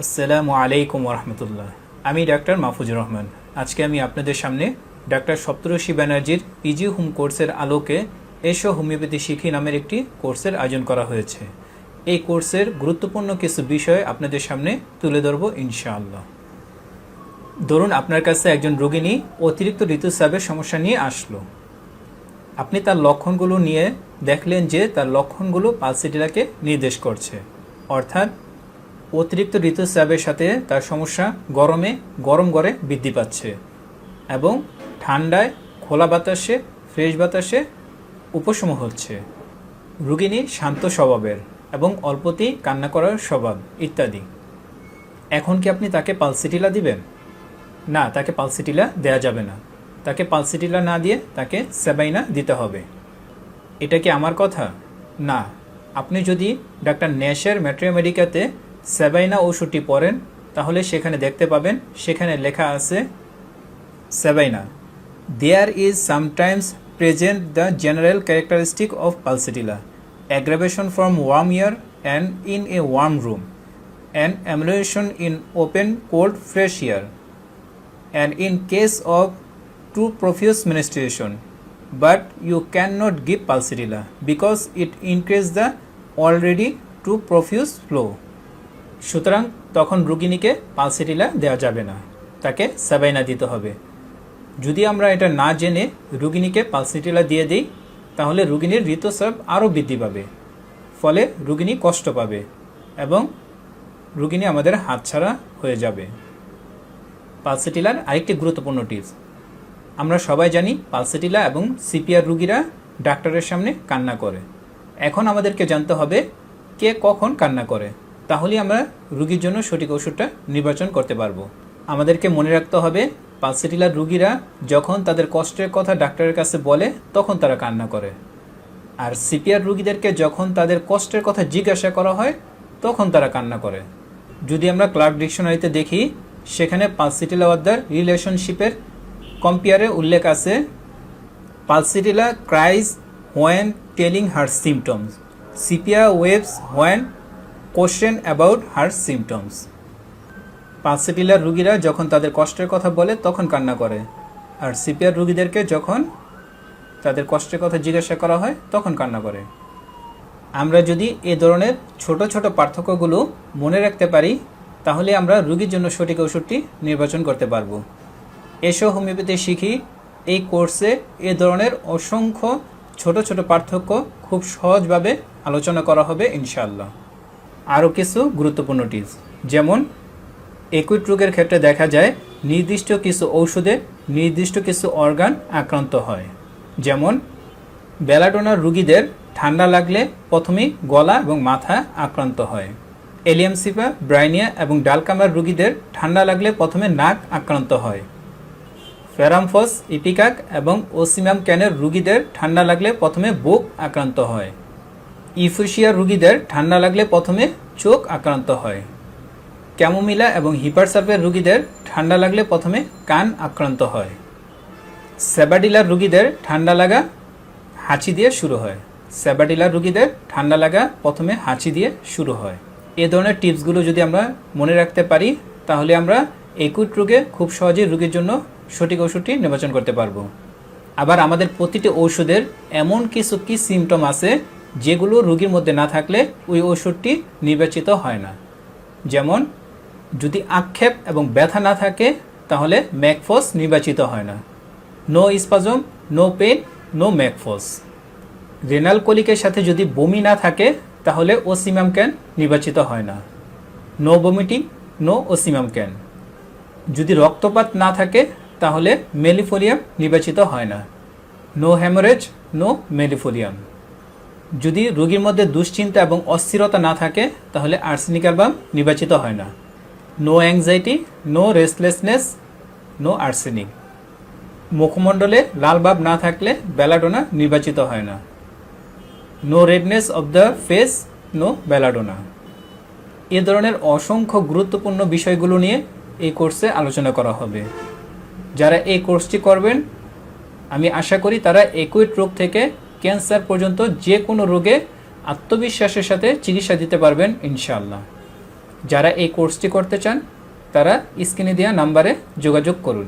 আসসালামু আলাইকুম রহমতুল্লাহ। আমি ডাক্তার মাহফুজুর রহমান। আজকে আমি আপনাদের সামনে ডাক্তার সপ্তর্ষি ব্যানার্জির পিজি হোম কোর্সের আলোকে এসো হোমিওপ্যাথি শিখি নামের একটি কোর্সের আয়োজন করা হয়েছে। এই কোর্সের গুরুত্বপূর্ণ কিছু বিষয় আপনাদের সামনে তুলে ধরব ইনশাআল্লাহ। ধরুন আপনার কাছে একজন রোগিনী অতিরিক্ত ঋতুস্রাবের সমস্যা নিয়ে আসলো। আপনি তার লক্ষণগুলো নিয়ে দেখলেন যে তার লক্ষণগুলো পালসিটিলাকে নির্দেশ করছে, অর্থাৎ অতিরিক্ত ঋতুস্রাবের সাথে তার সমস্যা গরম ঘরে বৃদ্ধি পাচ্ছে এবং ঠান্ডায় খোলা বাতাসে ফ্রেশ বাতাসে উপশম হচ্ছে। রোগিনী শান্ত স্বভাবের এবং অল্পতেই কান্না করার স্বভাব ইত্যাদি। এখন কি আপনি তাকে পালসিটিলা দিবেন? না, তাকে পালসিটিলা দেয়া যাবে না। তাকে পালসিটিলা না দিয়ে তাকে সেবাইনা দিতে হবে। এটা কি আমার কথা? না। আপনি যদি ডাক্তার ন্যাশের ম্যাট্রিওমেডিকাতে সেবাইনা ওষুধটি পড়েন তাহলে সেখানে দেখতে পাবেন, সেখানে লেখা আছে সেবাইনা। There is sometimes present the general characteristic of Pulsatilla, aggravation from warm air and in a warm room, and ameliorate in open cold fresh air, and in case of too profuse menstruation. But you cannot give Pulsatilla because it increases the already too profuse flow. সুতরাং তখন রোগিনীকে pulsatilla দেওয়া যাবে না, তাকে সেবাইনা দিতে হবে। যদি আমরা এটা না জেনে রোগিনীকে পালসিটিলা দিয়ে দিই তাহলে রোগিনীর ঋতুস্রাব আরও বৃদ্ধি পাবে, ফলে রোগিনী কষ্ট পাবে এবং রোগিনী আমাদের হাতছাড়া হয়ে যাবে। পালসিটিলার আরেকটি গুরুত্বপূর্ণ টিপস, আমরা সবাই জানি পালসিটিলা এবং সিপিআর রোগীরা ডাক্তারের সামনে কান্না করে। এখন আমাদেরকে জানতে হবে কে কখন কান্না করে, তাহলেই আমরা রোগীর জন্য সঠিক ওষুধটা নির্বাচন করতে পারবো। আমাদেরকে মনে রাখতে হবে পালসিটিলার রোগীরা যখন তাদের কষ্টের কথা ডাক্তারের কাছে বলে তখন তারা কান্না করে, আর সিপিআর রোগীদেরকে যখন তাদের কষ্টের কথা জিজ্ঞাসা করা হয় তখন তারা কান্না করে। যদি আমরা ক্লার্ক ডিকশনারিতে দেখি সেখানে পালসিটিলা ওয়াদার রিলেশনশিপের কম্পেয়ারে উল্লেখ আছে, pulsatilla cries when telling her symptoms, sepia weeps when question about her symptoms. পালসিটিলার রোগীরা যখন তাদের কষ্টের কথা বলে তখন কান্না করে, আর সিপিআর রোগীদেরকে যখন তাদের কষ্টের কথা জিজ্ঞাসা করা হয় তখন কান্না করে। আমরা যদি এ ধরনের ছোট ছোট পার্থক্যগুলো মনে রাখতে পারি তাহলে আমরা রোগীর জন্য সঠিক ওষুধটি নির্বাচন করতে পারবো। এসো হোমিওপ্যাথি শিখি এই কোর্সে এ ধরনের অসংখ্য ছোট ছোট পার্থক্য খুব সহজভাবে আলোচনা করা হবে ইনশাআল্লাহ। আরও কিছু গুরুত্বপূর্ণ টিপস, যেমন একুইট রোগের ক্ষেত্রে দেখা যায় নির্দিষ্ট কিছু ঔষধে নির্দিষ্ট কিছু অর্গান আক্রান্ত হয়। যেমন বেলাডোনার রোগীদের ঠান্ডা লাগলে প্রথমেই গলা এবং মাথা আক্রান্ত হয়। এলিয়ামসিপা, ব্রাইনিয়া এবং ডালকামার রোগীদের ঠান্ডা লাগলে প্রথমে নাক আক্রান্ত হয়। ফেরামফস, ইপিকাক এবং ওসিমাম ক্যানের রোগীদের ঠান্ডা লাগলে প্রথমে বুক আক্রান্ত হয়। ইফুশিয়া রোগীদের ঠান্ডা লাগলে প্রথমে চোখ আক্রান্ত হয়। ক্যামোমিলা এবং হিপারসার্ভের রোগীদের ঠান্ডা লাগলে প্রথমে কান আক্রান্ত হয়। সেবাডিলার রোগীদের ঠান্ডা লাগা হাঁচি দিয়ে শুরু হয়। সেবাডিলার রোগীদের ঠান্ডা লাগা প্রথমে হাঁচি দিয়ে শুরু হয়। এ ধরনের টিপসগুলো যদি আমরা মনে রাখতে পারি তাহলে আমরা একুইট রোগে খুব সহজেই রোগীর জন্য সঠিক ওষুধটি নির্বাচন করতে পারবো। আবার আমাদের প্রতিটি ঔষধের এমন কিছু কি সিমটম আছে যেগুলো রোগীর মধ্যে না থাকলে ওই ওষুধটি নির্বাচিত হয় না। যেমন যদি আক্ষেপ এবং ব্যথা না থাকে তাহলে ম্যাকফস নির্বাচিত হয় না। No spasm, no pain, no mag phos. Renal কলিকের সাথে যদি বমি না থাকে তাহলে ওসিমাম ক্যান নির্বাচিত হয় না। No vomiting, no ocimum canum. যদি রক্তপাত না থাকে তাহলে মেলিফোলিয়াম নির্বাচিত হয় না। No haemorrhage, no millefolium. যদি রোগীর মধ্যে দুশ্চিন্তা এবং অস্থিরতা না থাকে তাহলে আর্সেনিক অ্যালবাম নির্বাচিত হয় না। No anxiety, no restlessness, no arsenic. মুখমণ্ডলে লাল ভাব না থাকলে বেলাডোনা নির্বাচিত হয় না। No redness of the face, no belladonna. এ ধরনের অসংখ্য গুরুত্বপূর্ণ বিষয়গুলো নিয়ে এই কোর্সে আলোচনা করা হবে। যারা এই কোর্সটি করবেন আমি আশা করি তারা একুইট রোগ থেকে ক্যান্সার পর্যন্ত যে কোনো রোগে আত্মবিশ্বাসের সাথে চিকিৎসা দিতে পারবেন ইনশাআল্লাহ। যারা এই কোর্সটি করতে চান তারা স্ক্রিনে দেওয়া নাম্বারে যোগাযোগ করুন।